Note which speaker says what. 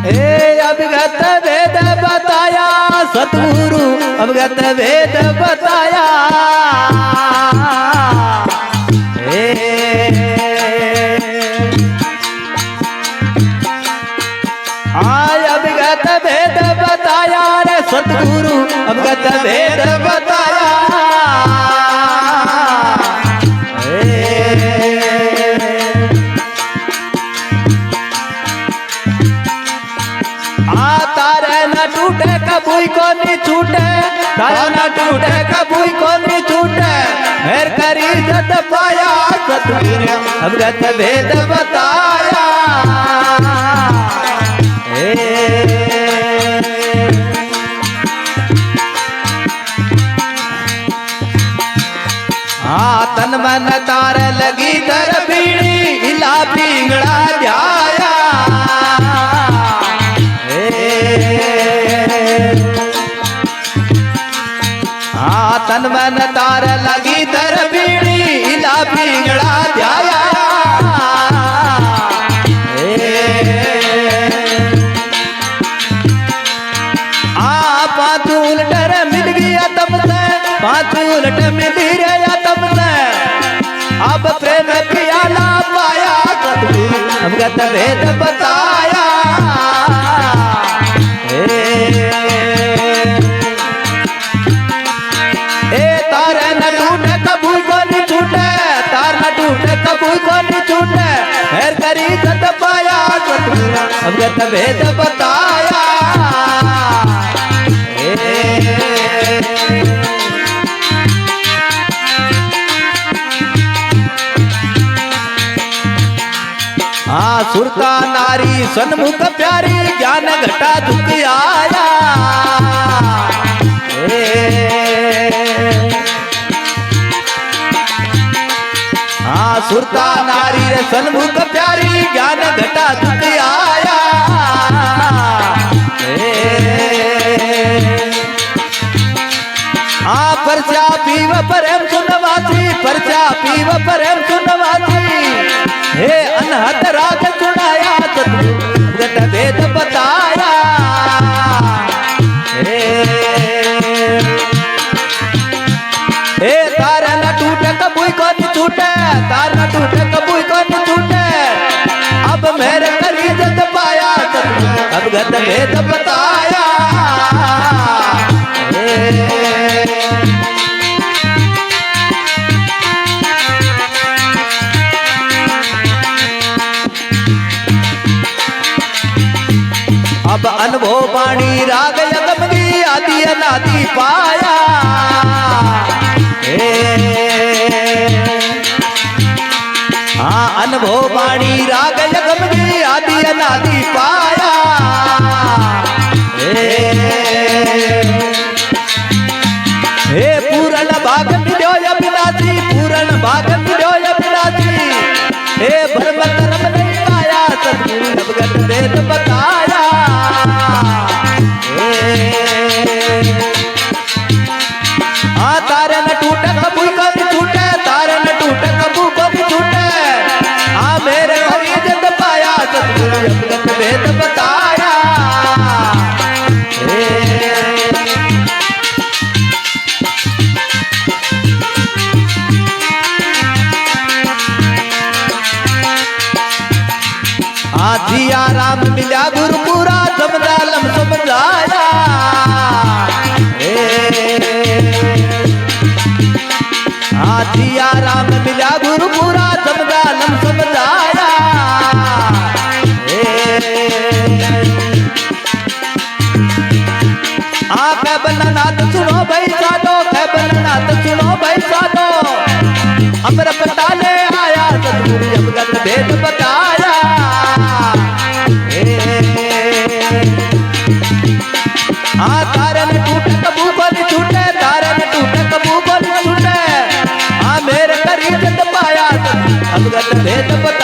Speaker 1: अवगत वेद बताया सतगुरु अवगत वेद बताया अवगत वेद बताया रे सतगुरु अवगत वेद बताया तारे न टूटे कबूई को नहीं छूटे तारे न टूटे कबूई को नहीं छूटे मेर करी जत पाया सतगुरु अवगत वेद बताया तन मन तार लगी दर पीड़ी इला पिंगड़ा ध्याया तन मन तार लगी दर पीड़ी इला पिंगड़ा ध्याया पांच उलट मिल गया तब से पांच उलट मिल रहा तब से अब प्रेम प्याला पाया सतगुरु अवगत वेद बताया तार न टूटे कबूई को नहीं छूटे तार न टूटे कबूई को नहीं छूटे मेर करी जत पाया सतगुरु अवगत वेद बताया सुरता नारी सन्मुख प्यारी ज्ञान घटा दुख आया सुरता नारी सन्मुख प्यारी ज्ञान घटा दुख आया परचा पीव परम सुनवासी परचा पीव परम सुनवासी हे अनहद राग सुनाया सतगुरु अवगत वेद बताया हे तार न टूटे कबूई को नहीं छूटे तार न टूटे कबूई को नहीं छूटे अब मेरे करी जत पाया सतगुरु अवगत वेद बताया अब अनुभव वाणी राग यगमगी आदि अनादि पाया अनुभव वाणी राग यगमगी आदि अनादि पाया हे पूर्ण भाग मिलो अविनाशी पूर्ण भाग मिलो अविनाशी हे भरम कर्म नहीं पाया सतगुरु अवगत वेद बताया तारे न टूटे कबूई को नहीं छूटे तारे न टूटे कबू को नहीं छूटे मेरे हरि जत पाया सतगुरु अवगत वेद बताया जिया राम मिला गुरुपुरा समझालम समझाया जिया राम मिला गुरुपुरा समझालम समझाया कै बननाथ सुनो भाई साधो कै बननाथ सुनो भाई साधो अमर पटाले आया सतगुरु अवगत वेद बताया तारे न टूटे कबू को नहीं छूटे तारे न टूटे कबू को नहीं छूटे मेरे करी जत पाया अवगत वेद बताया